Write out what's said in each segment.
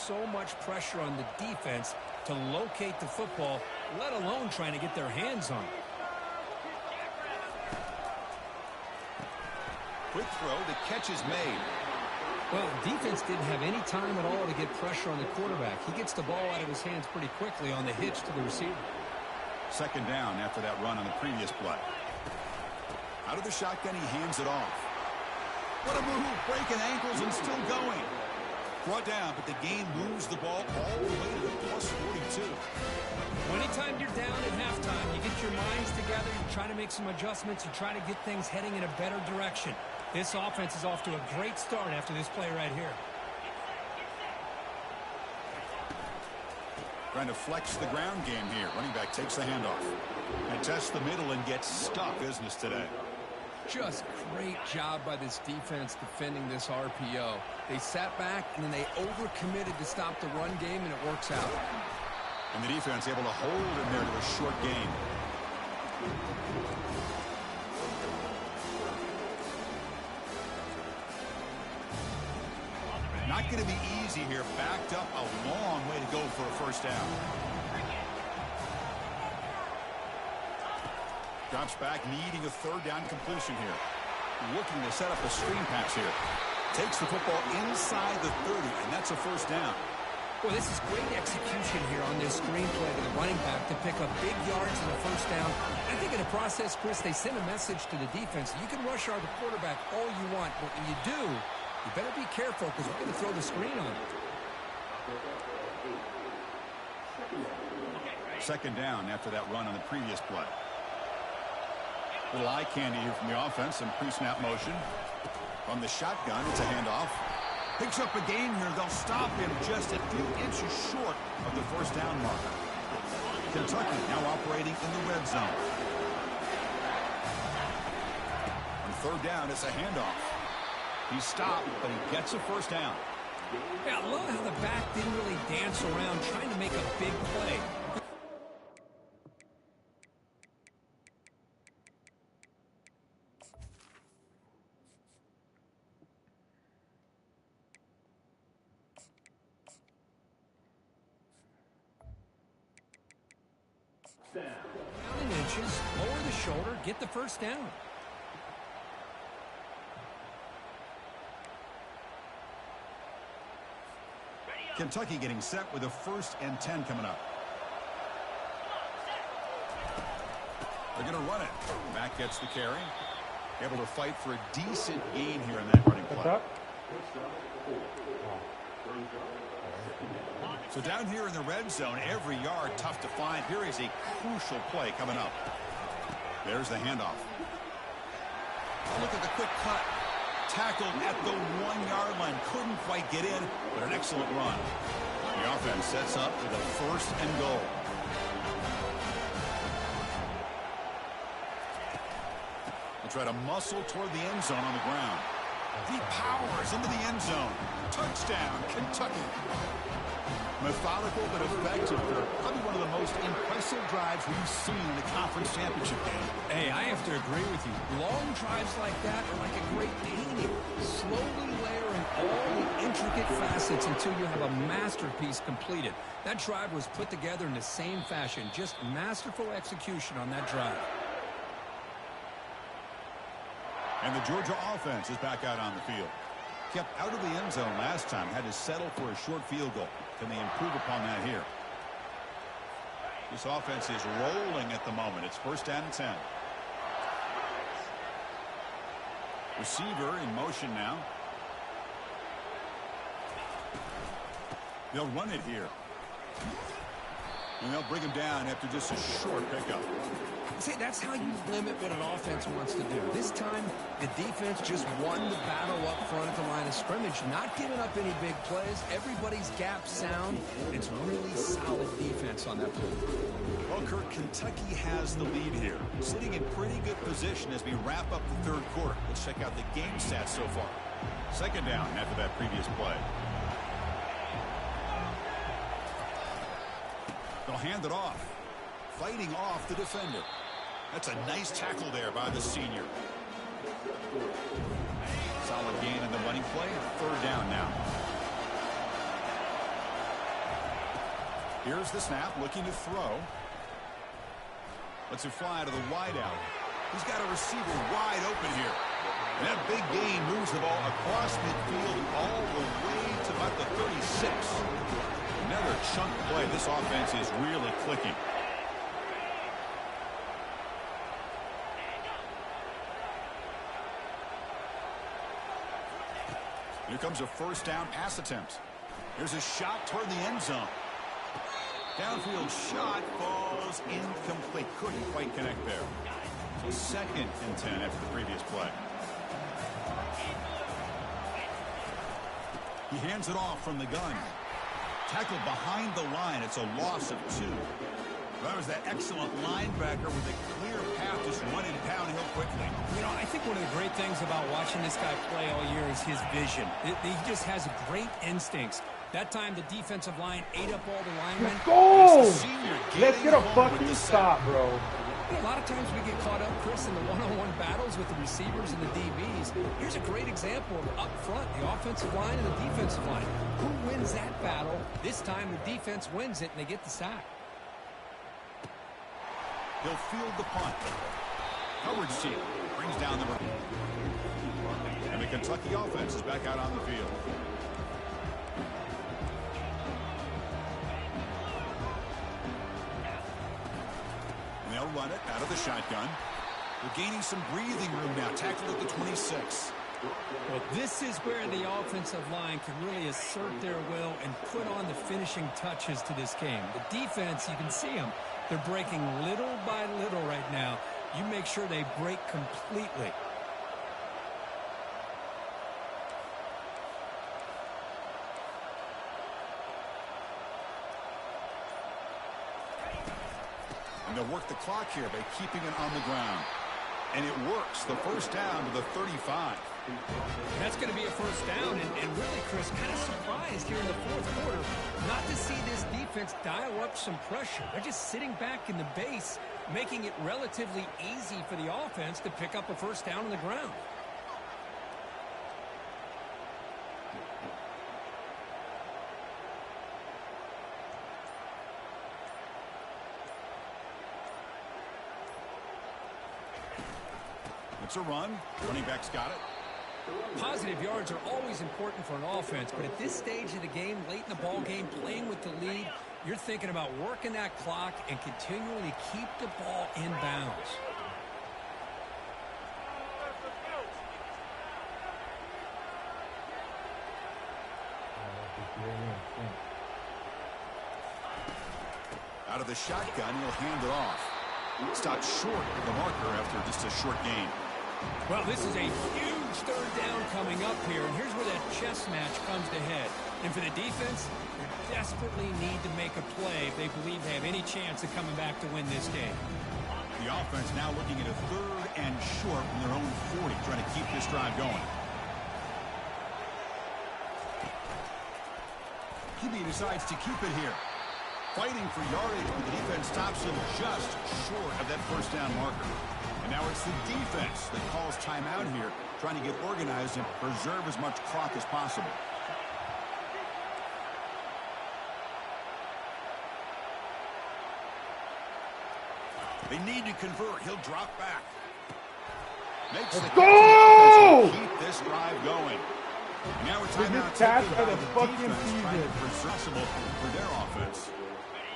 so much pressure on the defense to locate the football, let alone trying to get their hands on it. Quick throw, the catch is made. Well, defense didn't have any time at all to get pressure on the quarterback. He gets the ball out of his hands pretty quickly on the hitch to the receiver. Second down after that run on the previous play. Out of the shotgun, he hands it off. What a move, breaking ankles and still going. Brought down, but the game moves the ball all the way to the plus 42. Anytime you're down at halftime, you get your minds together, you try to make some adjustments, you try to get things heading in a better direction. This offense is off to a great start after this play right here. Trying to flex the ground game here. Running back takes the handoff. And tests the middle and gets stuck. Business today. Just great job by this defense defending this RPO. They sat back and then they overcommitted to stop the run game, and it works out. And the defense able to hold him there to a short gain. Not going to be easy here. Backed up a long way to go for a first down. Drops back, needing a third down completion here. Looking to set up a screen pass here. Takes the football inside the 30, and that's a first down. Well, this is great execution here on this screen play to the running back to pick up big yards and a first down. I think in the process, Chris, they send a message to the defense. You can rush our quarterback all you want, but when you do, you better be careful because we're going to throw the screen on it. Second down after that run on the previous play. Little eye candy here from the offense. Some pre-snap motion. From the shotgun, it's a handoff. Picks up a gain here. They'll stop him just a few inches short of the first down marker. Kentucky now operating in the red zone. On third down, it's a handoff. He stopped, but he gets a first down. Yeah, I love how the back didn't really dance around trying to make a big play. Down in inches, lower the shoulder, get the first down. Kentucky getting set with a 1st and 10 coming up. They're going to run it. Back gets the carry. Able to fight for a decent gain here in that running play. So down here in the red zone, every yard tough to find. Here is a crucial play coming up. There's the handoff. Look at the quick cut. Tackled at the 1-yard line. Couldn't quite get in, but an excellent run. The offense sets up with a 1st and goal. They'll try to muscle toward the end zone on the ground. He powers into the end zone. Touchdown, Kentucky. Methodical but effective. Probably one of the most impressive drives we've seen in a conference championship game. Hey, I have to agree with you. Long drives like that are like a great painting. Slowly layering all the intricate facets until you have a masterpiece completed. That drive was put together in the same fashion. Just masterful execution on that drive. And the Georgia offense is back out on the field. Kept out of the end zone last time. Had to settle for a short field goal. Can they improve upon that here? This offense is rolling at the moment. It's 1st down and 10. Receiver in motion now. They'll run it here. And they'll bring him down after just a short pickup. See, that's how you limit what an offense wants to do. This time, the defense just won the battle up front at the line of scrimmage, not giving up any big plays. Everybody's gap sound. It's really solid defense on that play. Well, Kirk, Kentucky has the lead here. Sitting in pretty good position as we wrap up the 3rd quarter. Let's check out the game stats so far. Second down after that previous play. They'll hand it off. Fighting off the defender. That's a nice tackle there by the senior. Solid gain in the running play. 3rd down now. Here's the snap, looking to throw. Lets it fly to the wide out. He's got a receiver wide open here. And that big gain moves the ball across midfield all the way to about the 36. Another chunk play. This offense is really clicking. Here comes a first down pass attempt. Here's a shot toward the end zone. Downfield shot falls incomplete. Couldn't quite connect there. So 2nd and 10 after the previous play. He hands it off from the gun. Tackled behind the line. It's a loss of 2. That was that excellent linebacker with a clear path, just running downhill quickly. You know, I think one of the great things about watching this guy play all year is his vision. He just has great instincts. That time, the defensive line ate up all the linemen. Let's go! Let's get a fucking stop, bro. A lot of times we get caught up, Chris, in the one-on-one battles with the receivers and the DBs. Here's a great example of up front, the offensive line and the defensive line. Who wins that battle? This time, the defense wins it, and they get the sack. He'll field the punt. Coverage team brings down the... And the Kentucky offense is back out on the field. They'll run it out of the shotgun. They're gaining some breathing room now. Tackled at the 26. Well, this is where the offensive line can really assert their will and put on the finishing touches to this game. The defense, you can see them. They're breaking little by little right now. You make sure they break completely. And they'll work the clock here by keeping it on the ground. And it works. The first down to the 35. That's going to be a first down. And really, Chris, kind of surprised here in the fourth quarter not to see this defense dial up some pressure. They're just sitting back in the base, making it relatively easy for the offense to pick up a first down on the ground. It's a run. Running back's got it. Positive yards are always important for an offense, but at this stage of the game, late in the ball game, playing with the lead, you're thinking about working that clock and continually keep the ball in bounds. Out of the shotgun, he'll hand it off. Stopped short of the marker after just a short gain. Well, this is a huge third down coming up here, and here's where that chess match comes to head. And for the defense, they desperately need to make a play if they believe they have any chance of coming back to win this game. The offense now looking at a 3rd and short from their own 40, trying to keep this drive going. QB decides to keep it here. Fighting for yardage, but the defense stops him just short of that first down marker. And now it's the defense that calls timeout here, trying to get organized and preserve as much clock as possible. They need to convert. He'll drop back. Makes the go! Keep this drive going. And now it's timeout taken by the the fucking defense trying to season. possible for their offense.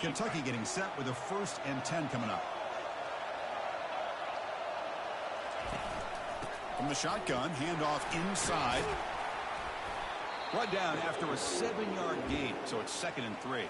Kentucky getting set with a 1st and 10 coming up. From the shotgun, handoff inside. Brought down after a 7-yard gain, so it's 2nd and 3.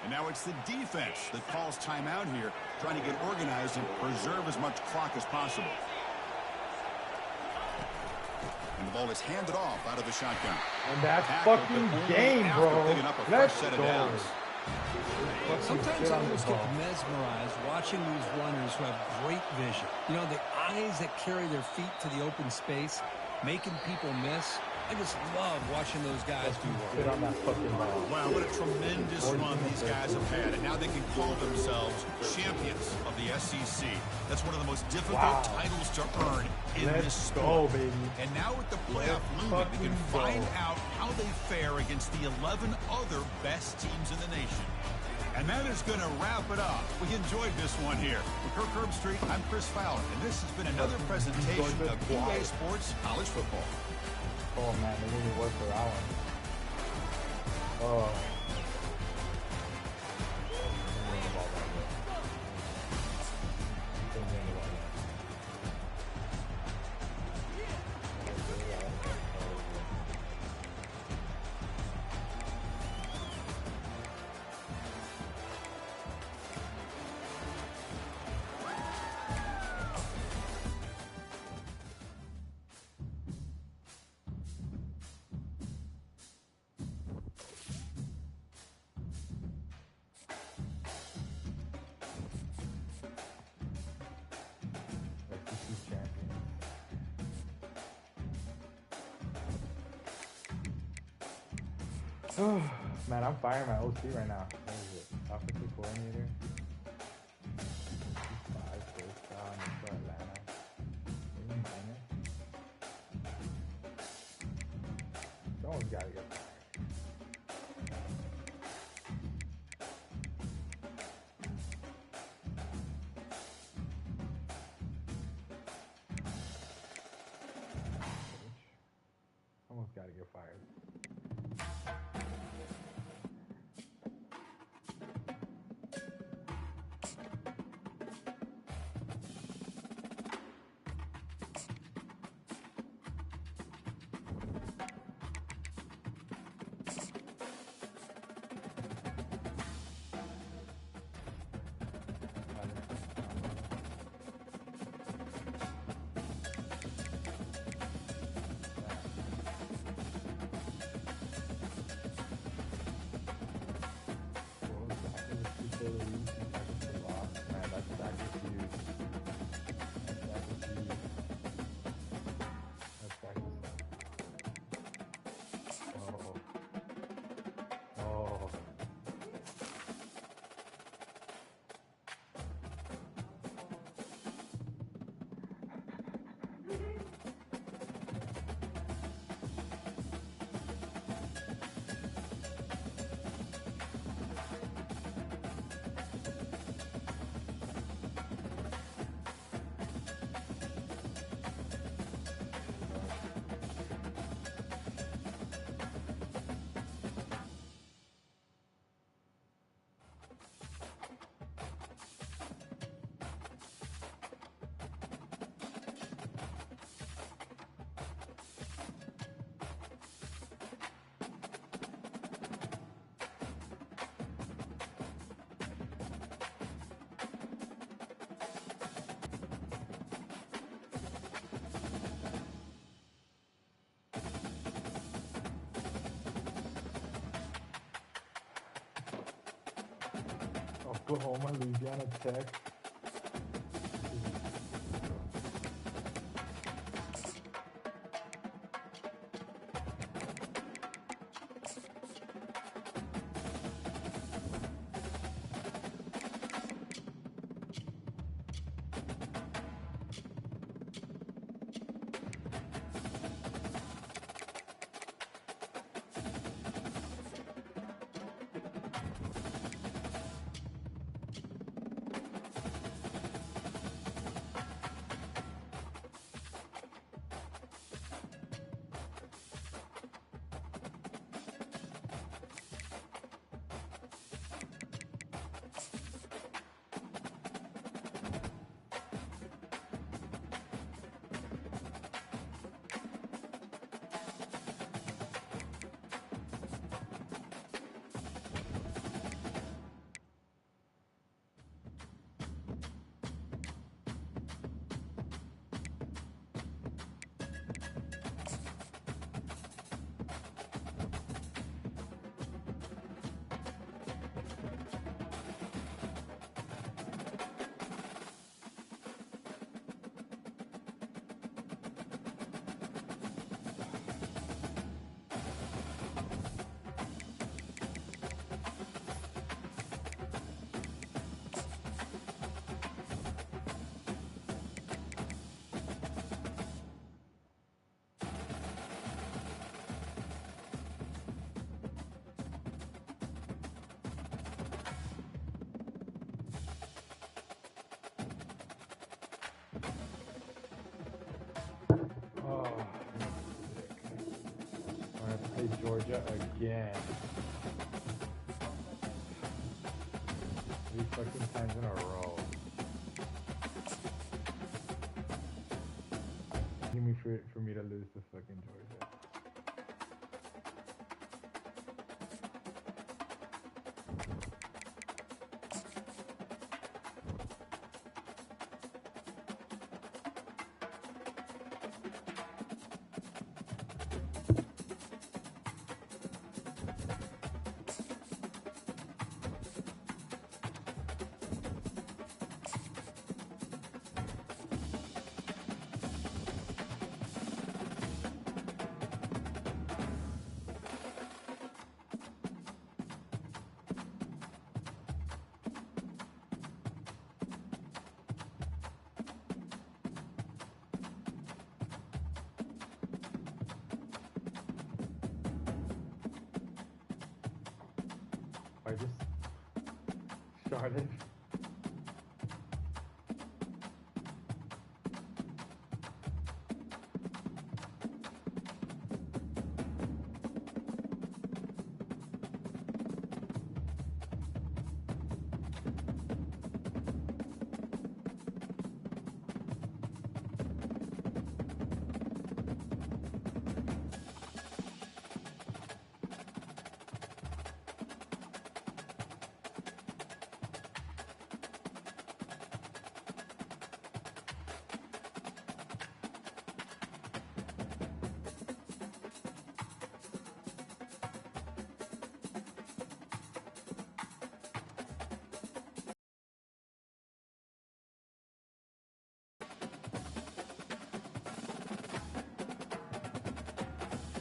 And now it's the defense that calls timeout here, trying to get organized and preserve as much clock as possible. And the ball is handed off out of the shotgun. And that's Tackled, fucking but only game, after bro. picking up a fresh Let's set of go. downs. Sometimes I almost get mesmerized watching these runners who have great vision. You know, the eyes that carry their feet to the open space, making people miss. I just love watching those guys do Get work. on that fucking ball. Wow, what a tremendous run these guys have had. And now they can call themselves champions of the SEC. That's one of the most difficult titles to earn in this sport. Go, baby. And now with the playoff looming, they can find out how they fare against the 11 other best teams in the nation. And that is going to wrap it up. We enjoyed this one here. With Kirk Herbstreit, I'm Chris Fowler, and this has been another presentation of EA Sports College Football. Oh, man, they need to work for that one. Oh. Oh, man, I'm firing my OC right now. What is it? Offensive coordinator. 5 first down for Atlanta. Maybe minor. Someone's got to get fired. Someone's got to get fired. Oklahoma, Louisiana Tech. Georgia again. 3 fucking times in a row. Give me for me to lose to fucking Georgia. I just started.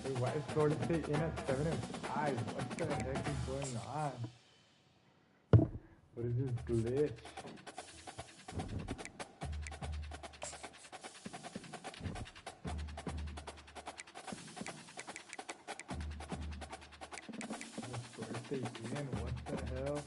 Wait, why is Florida State in at 7-5? What the heck is going on? What is this glitch? Florida State in? What the hell?